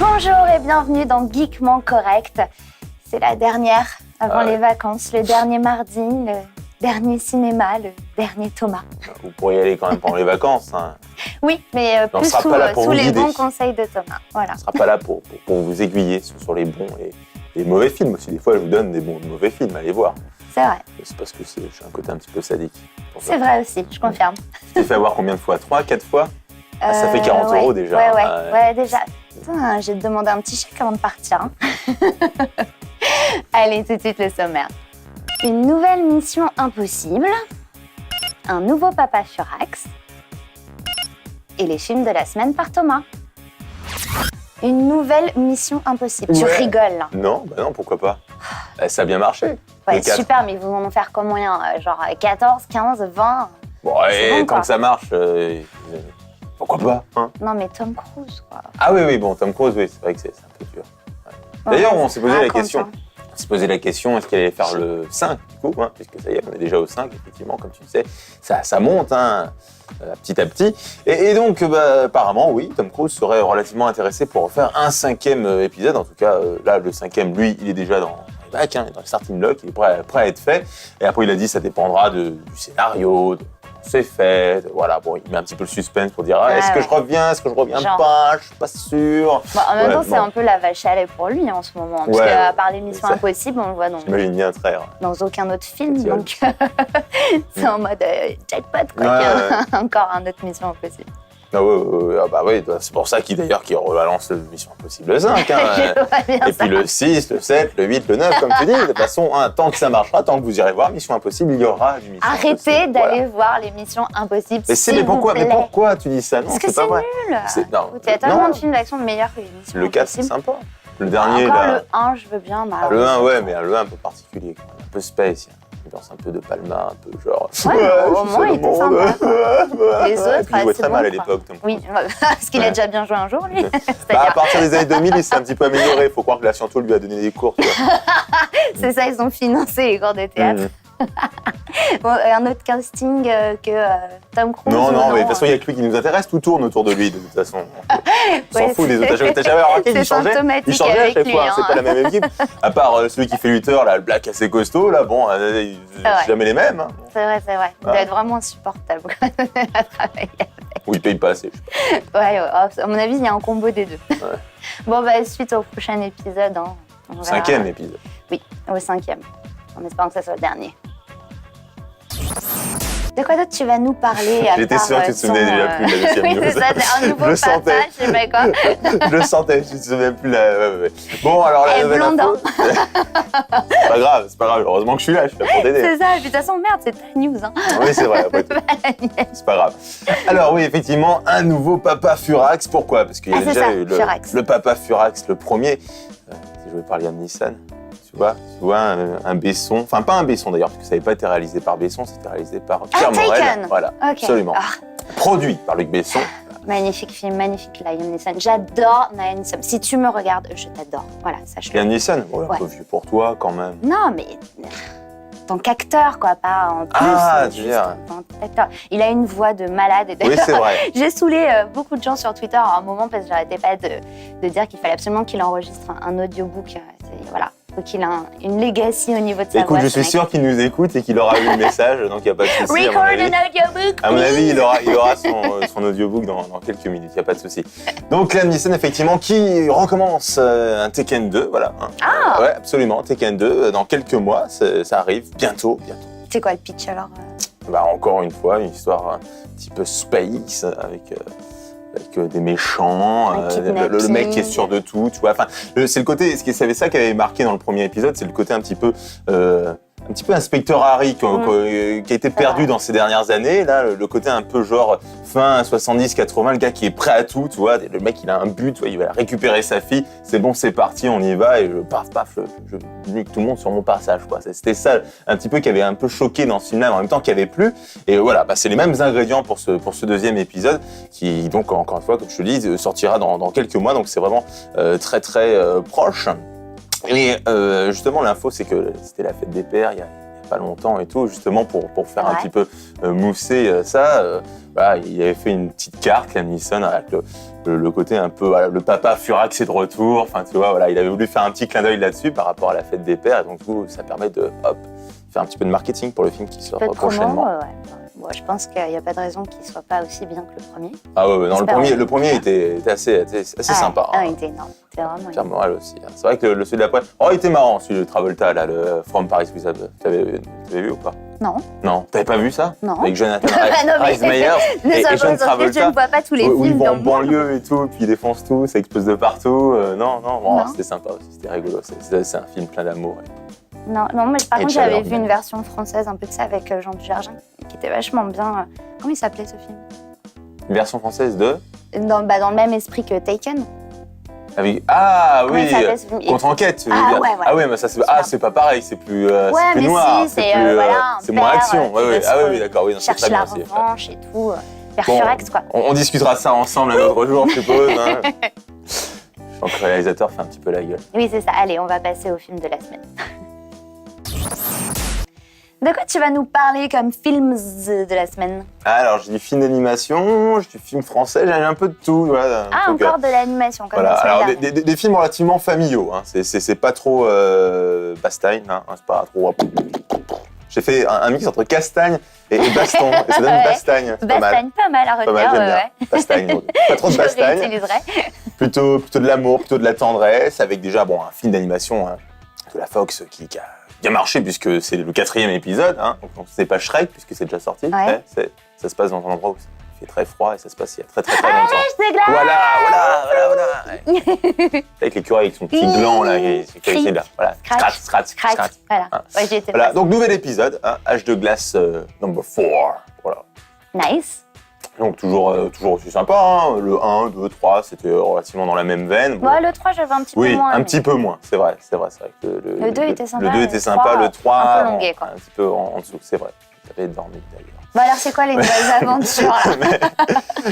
Bonjour et bienvenue dans Geekement Correct. C'est la dernière avant les vacances, le dernier mardi, le dernier cinéma, le dernier Thomas. Vous pourriez y aller quand même pendant les vacances. Hein. Oui, mais plus sous les bons conseils de Thomas. Voilà. On ne sera pas là pour vous aiguiller sur les bons et les mauvais films aussi. Des fois, je vous donne des bons et mauvais films, allez voir. C'est vrai. C'est parce que j'ai un côté un petit peu sadique. C'est vrai aussi, je confirme. Tu t'es fait avoir combien de fois? 3, 4 fois? Ça fait 40 € déjà. Ouais, déjà. Putain, j'ai demandé un petit chèque avant de partir. Hein. Allez, tout de suite le sommaire. Une nouvelle mission impossible, un nouveau Papa Furax et les films de la semaine par Thomas. Une nouvelle mission impossible. Tu rigoles là. Non, pourquoi pas. Ça a bien marché. Ouais, super, mais ils vont en faire combien? Genre 14, 15, 20? Bon, et tant que ça marche, pourquoi pas hein? Non, mais Tom Cruise, quoi. Ah oui, bon, Tom Cruise, oui, c'est vrai que c'est un peu dur. Ouais. D'ailleurs, on s'est posé la question. On s'est posé la question, est-ce qu'elle allait faire le 5, du coup, hein, puisque ça y est, on est déjà au 5, effectivement, comme tu disais, ça monte, hein, petit à petit. Et donc, apparemment, oui, Tom Cruise serait relativement intéressé pour faire un 5e épisode. En tout cas, là, le 5e, lui, il est déjà dans les bacs, hein, dans le starting block, il est prêt à être fait. Et après, il a dit, ça dépendra du scénario, c'est fait, voilà, bon, il met un petit peu le suspense pour dire est-ce que je reviens, est-ce que je reviens pas, je suis pas sûr. Bon, en même temps, c'est un peu la vache à lait pour lui en ce moment, parce qu'à part les Missions Impossibles, on le voit j'imagine bien très dans aucun autre film, donc c'est en mode jackpot, quoi, qu'il y a encore un autre Mission Impossible. Oui, c'est pour ça qu'il rebalance le Mission Impossible 5. Hein, et puis le 6, le 7, le 8, le 9, comme tu dis. De toute façon, tant que ça marchera, tant que vous irez voir Mission Impossible, il y aura du Mission Impossible. Arrêtez d'aller voir les Missions Impossibles. Mais pourquoi tu dis ça? Non, parce que c'est nul. Il y a tellement de films d'action meilleurs que les Missions Impossibles. Le 4, c'est sympa. Le dernier, encore le 1, je veux bien. Le 1, ouais, mais le 1 un peu particulier. Un peu space. Un peu de Palma, un peu genre. Au moins, il était sympa. Les autres, il jouait très mal à l'époque. Oui, parce qu'il a déjà bien joué un jour, lui. À partir des années 2000, il s'est un petit peu amélioré. Il faut croire que la Sciento lui a donné des cours. C'est ça, ils ont financé les cours de théâtre. Bon, un autre casting que Tom Cruise. Non, mais de toute façon, il n'y a que lui qui nous intéresse. Tout tourne autour de lui, de toute façon. On s'en fout des autres. T'as jamais remarqué qu'il changeait? Il changeait à chaque fois. C'est pas la même équipe. À part celui qui fait lutteur, là, le black assez costaud, là, bon, c'est jamais les mêmes. C'est vrai. Il doit être vraiment insupportable à travailler avec. Ou il paye pas assez, je sais pas. Ouais, à mon avis, il y a un combo des deux. Bon, suite au prochain épisode. 5e épisode. Oui, au 5e. En espérant que ça soit le dernier. De quoi d'autre tu vas nous parler? J'étais sûre que tu te souvenais déjà plus de la deuxième news. Oui, c'est ça, c'est un nouveau papa, je sais pas quoi. Je le sentais, je ne te souvenais plus. Bon, alors la nouvelle info... C'est pas grave, heureusement que je suis là pour t'aider. C'est ça, et puis de toute façon, merde, c'est ta news. Hein. Oui, c'est vrai, après tout. C'est pas grave. Alors oui, effectivement, un nouveau Papa Furax. Pourquoi? Parce qu'il y a déjà eu le Papa Furax, le premier. C'est joué par Liam Neeson. Tu vois un Besson, enfin pas un Besson d'ailleurs, parce que ça n'avait pas été réalisé par Besson, c'était réalisé par Pierre Morel. Voilà, absolument. Produit par Luc Besson. Magnifique film, magnifique Liam Neeson. J'adore Liam Neeson. Si tu me regardes, je t'adore. Voilà, sache-le. Liam Neeson, un peu vieux pour toi quand même. Non, mais tant qu'acteur, quoi, pas en plus. Ah, tu veux dire. Il a une voix de malade. Oui, c'est vrai. J'ai saoulé beaucoup de gens sur Twitter à un moment parce que j'arrêtais pas de dire qu'il fallait absolument qu'il enregistre un audiobook. Voilà. Donc il a une legacy au niveau de sa voix. Écoute, je suis sûr qu'il nous écoute et qu'il aura eu le message, donc il n'y a pas de souci. Record an audiobook. À mon avis, il aura son audiobook dans quelques minutes, il n'y a pas de souci. Donc Liam Neeson, effectivement, qui recommence un Tekken 2, voilà. Ah. Ouais, absolument, Tekken 2, dans quelques mois, ça arrive bientôt. C'est quoi le pitch alors? Encore une fois, une histoire un petit peu space avec des méchants, le mec qui est sûr de tout, tu vois. Enfin, c'est le côté, c'est ça qui avait marqué dans le premier épisode, c'est le côté un petit peu inspecteur Harry qui a été perdu dans ces dernières années. Là, le côté un peu genre fin 70-80, le gars qui est prêt à tout, tu vois. Le mec, il a un but, tu vois, il va récupérer sa fille. C'est bon, c'est parti, on y va. Et je nique tout le monde sur mon passage, quoi. C'était ça, un petit peu, qui avait un peu choqué dans ce film-là, en même temps qu'il n'y avait plus. Et voilà, c'est les mêmes ingrédients pour ce deuxième épisode, qui, donc, encore une fois, comme je te dis, sortira dans quelques mois. Donc, c'est vraiment très, très proche. Et justement, l'info, c'est que c'était la fête des pères il y a pas longtemps et tout, justement pour faire un petit peu mousser ça. Voilà, il avait fait une petite carte, Liam Neeson, avec le côté un peu, voilà, le papa Furax est de retour. Enfin, tu vois, voilà, il avait voulu faire un petit clin d'œil là-dessus par rapport à la fête des pères. Et donc, du coup, ça permet de faire un petit peu de marketing pour le film qui sort prochainement. Bon, je pense qu'il n'y a pas de raison qu'il ne soit pas aussi bien que le premier. Ah ouais, non, le premier était assez sympa. Ah, il était énorme. C'était vraiment Pierre Morel aussi. C'est vrai que celui de l'après... Oh, il était marrant, celui de Travolta, là, le From Paris with Love. T'avais vu ou pas? Non. Non, t'avais pas vu ça? Non. Avec Jonathan Rhys Meyers et John Travolta. Je ne vois pas tous les films. Où ils vont en banlieue et tout, puis ils défoncent tout, ça explose de partout. Non, c'était sympa aussi, c'était rigolo. C'est un film plein d'amour. Non, mais par contre, j'avais vu une version française un peu de ça avec Jean Dujardin, qui était vachement bien. Comment il s'appelait ce film? Une version française de? Dans le même esprit que Taken. Ah oui, Contre-enquête. Ah ouais, mais ça c'est pas pareil, c'est plus mais noir, si, c'est moins action. Oui, d'accord, oui, cherche la revanche et tout. Père Furax, quoi. On discutera ça ensemble un autre jour, je suppose. Hein. Je sens que le réalisateur fait un petit peu la gueule. Oui, c'est ça. Allez, on va passer au film de la semaine. De quoi tu vas nous parler comme films de la semaine? Alors, j'ai du film d'animation, j'ai du film français, j'ai un peu de tout. Voilà, encore de l'animation, comme voilà. la semaine Alors, dernière. des films relativement familiaux. Hein. C'est pas trop Bastagne, hein. C'est pas trop... J'ai fait un mix entre castagne et baston, et ça donne Bastagne. Bastagne, pas mal à retenir. J'aime bien. Bastagne, pas trop de Bastagne. Je réutiliserai. Plutôt de l'amour, plutôt de la tendresse, avec déjà un film d'animation hein, de la Fox qui a bien marché puisque c'est le 4e épisode, hein, donc c'est pas Shrek puisque c'est déjà sorti. Ouais. Ça se passe dans un endroit où il fait très froid et ça se passe il y a très longtemps. C'est glace. Voilà. Ouais. Avec l'écureuil avec son petit gland là, qui est là. Voilà. Scratch. Voilà. Hein. Ouais, j'y étais. Voilà. Donc nouvel épisode, hein, Âge de glace number 4. Voilà. Nice. Donc toujours aussi sympa, hein. Le 1, 2, 3, c'était relativement dans la même veine. Bon. Le 3, j'avais un petit peu moins. Un petit peu moins, c'est vrai. Que le 2 était sympa. Le 2 était sympa, le 3, un peu longué, quoi. Un petit peu en dessous, c'est vrai. J'avais dormi d'ailleurs. Bon alors c'est quoi les nouvelles aventures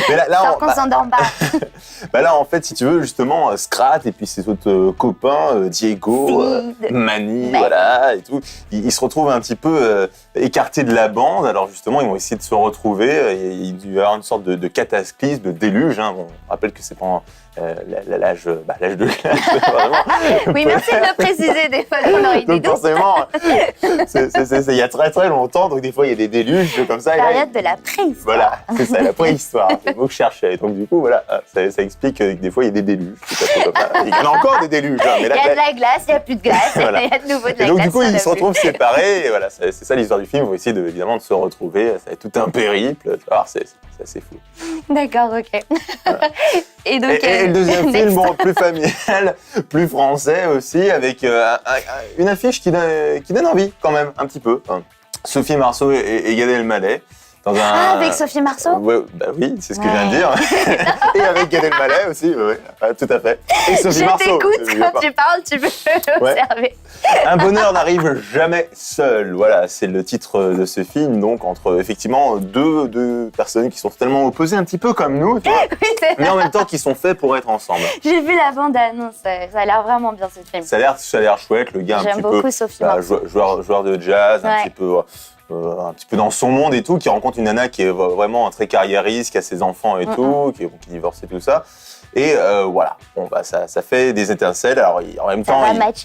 mais là qu'on s'endorme pas. Là en fait si tu veux justement Scrat et puis ses autres copains Diego, Manny, voilà et tout, ils se retrouvent un petit peu écartés de la bande. Alors justement ils vont essayer de se retrouver. Il va y avoir une sorte de cataclysme, de déluge. Hein. Bon, on rappelle que c'est pendant l'âge de glace. Oui, merci de le préciser, des fois on aurait dit. Donc forcément, c'est il y a très longtemps, donc des fois il y a des déluges comme ça. Période de la préhistoire. Voilà, c'est ça, la préhistoire, c'est le mot que je cherchais. Donc du coup, voilà, ça explique que des fois il y a des déluges. Il y en a encore des déluges. Hein, mais là, il y a de la glace, il n'y a plus de glace, voilà. il y a de nouveau de la glace. Et donc du coup, ils se retrouvent séparés, et voilà, c'est ça l'histoire du film. Ils vont essayer évidemment de se retrouver, ça va être tout un périple. Alors c'est assez fou. D'accord, ok. Voilà. Et le deuxième film, plus familial, plus français aussi, avec une affiche qui donne envie quand même, un petit peu. Sophie Marceau et Gad Elmaleh. Avec Sophie Marceau oui, c'est ce que je viens de dire. Et avec Gad Elmaleh aussi, tout à fait. Et Sophie Marceau. Je t'écoute quand tu parles, tu peux l'observer. Un bonheur n'arrive jamais seul. Voilà, c'est le titre de ce film. Donc, entre effectivement deux personnes qui sont tellement opposées, un petit peu comme nous, mais en même temps qui sont faits pour être ensemble. J'ai vu la bande-annonce, ça a l'air vraiment bien ce film. Ça a l'air chouette, le gars un petit peu. J'aime beaucoup Sophie Marceau. Joueur de jazz, un petit peu dans son monde et tout, qui rencontre une nana qui est vraiment très carriériste, qui a ses enfants et tout, qui divorce et tout ça. Et voilà, ça fait des étincelles. Alors en même temps,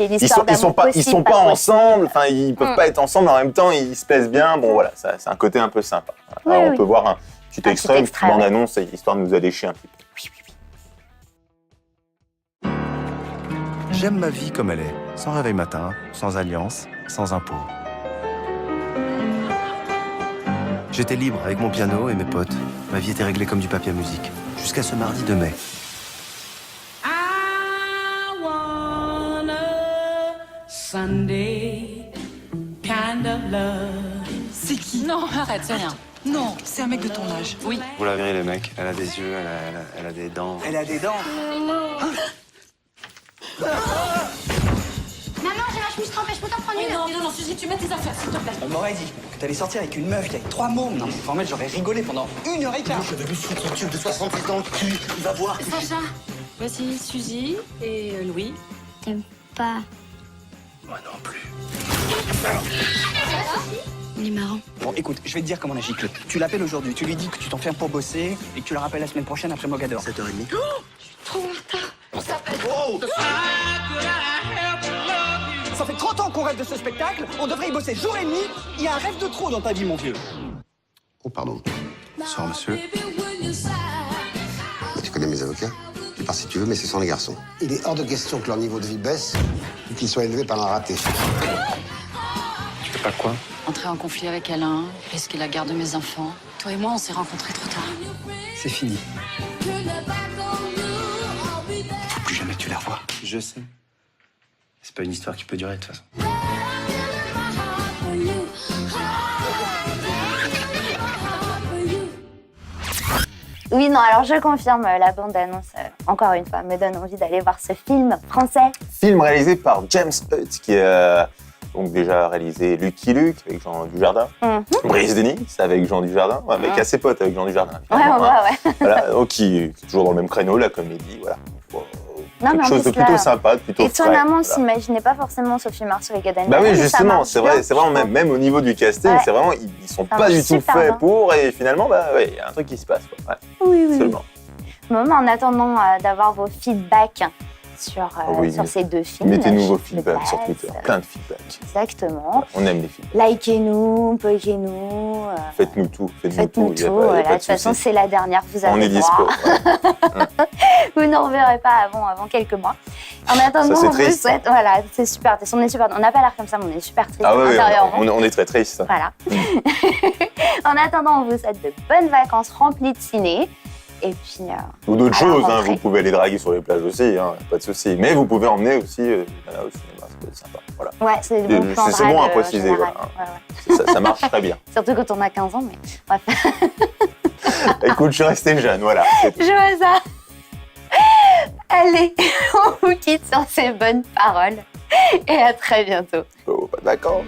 ils sont pas ensemble. Enfin, ils peuvent pas être ensemble. En même temps, ils se plaisent bien. Bon voilà, c'est un côté un peu sympa. Alors, on peut voir un petit extrait, une petite bande-annonce, histoire de nous allécher un petit peu. Oui. J'aime ma vie comme elle est, sans réveil matin, sans alliance, sans impôts. J'étais libre avec mon piano et mes potes. Ma vie était réglée comme du papier à musique. Jusqu'à ce mardi de mai. I want a Sunday kind of love. C'est qui? Non, arrête, c'est rien. Non, c'est un mec de ton âge. Oui. Vous la verrez, les mecs. Elle a des yeux, elle a des dents. Elle a des dents. Maman, j'ai la chemise trempée, je peux t'en prendre une? Non, Suzy, tu mets tes affaires, s'il te plaît. Elle m'aurait dit que t'allais sortir avec une meuf qui avait 3 mômes. Non, en fait, j'aurais rigolé pendant 1h15. Je vais lui foutre son tube de 68 dans le cul. Il va voir. Sacha, voici Suzy et Louis. T'aimes pas Moi non plus. Il est marrant. Bon, écoute, je vais te dire comment on a giclé. Tu l'appelles aujourd'hui, tu lui dis que tu t'enfermes pour bosser et que tu la rappelles la semaine prochaine après Mogador. 7h30. Trop en retard. On s'appelle. Oh ça fait 30 ans qu'on rêve de ce spectacle, on devrait y bosser jour et nuit. Il y a un rêve de trop dans ta vie, mon vieux. Oh, pardon. Bonsoir, monsieur. Tu connais mes avocats? Tu pars si tu veux, mais ce sont les garçons. Il est hors de question que leur niveau de vie baisse ou qu'ils soient élevés par un raté. Tu fais pas quoi? Entrer en conflit avec Alain, risquer la garde de mes enfants. Toi et moi, on s'est rencontrés trop tard. C'est fini. Faut plus jamais que tu la revois. Je sais. C'est pas une histoire qui peut durer, de toute façon. Oui, non, alors je confirme, la bande-annonce, encore une fois, me donne envie d'aller voir ce film français. Film réalisé par James Hutt, qui a donc déjà réalisé Lucky Luke avec Jean Dujardin, Brise de Nice avec Jean Dujardin, avec assez pote avec Jean Dujardin. Ouais. Voilà, donc qui est toujours dans le même créneau, la comédie, voilà. Non, mais Quelque en chose de plus, là, plutôt sympa, plutôt frais. étonnamment, on Voilà. s'imaginait pas forcément Sophie Marceau et Gad Elmaleh. Bah oui, mais ça justement, marche c'est bien, vrai, c'est vraiment je même au niveau du casting, Ouais. c'est vraiment ils sont Ça pas marche du tout super faits bien. pour et finalement bah ouais, il y a un truc qui se passe quoi. Ouais, trouve. Oui. absolument. Bon, en attendant d'avoir vos feedbacks sur, Oui, sur ces deux films. Mettez-nous vos je feedbacks te sur laisse. Twitter, plein de feedbacks. Exactement. On aime les feedbacks. Likez-nous, posez-nous. Faites-nous tout, Faites-nous il y a tout. pas- il y a Voilà. pas De toute façon, souci. c'est la dernière. Vous avez On est le droit. dispo. ouais. Vous n'en reverrez pas avant quelques mois. En attendant, Ça, c'est on vous triste. souhaite. Voilà, c'est super. On est super. On n'a pas l'air comme ça, mais on est super triste Ah ouais, intérieurement. on est très triste. Voilà. En attendant, on vous souhaite de bonnes vacances remplies de ciné. Et puis. Ou d'autres à la choses, hein, rentrée. vous pouvez aller draguer sur les plages aussi, hein, pas de souci. Mais vous pouvez emmener aussi voilà, au cinéma, ça peut être sympa. Voilà. Ouais, c'est des bons plans C'est bon à drague, préciser, général. voilà. Ouais. Ça marche très bien. Surtout quand on a 15 ans, mais bref. Écoute, je suis resté jeune, voilà. c'est tout. Je vois ça. Allez, on vous quitte sur ces bonnes paroles. Et à très bientôt. Oh, pas de vacances.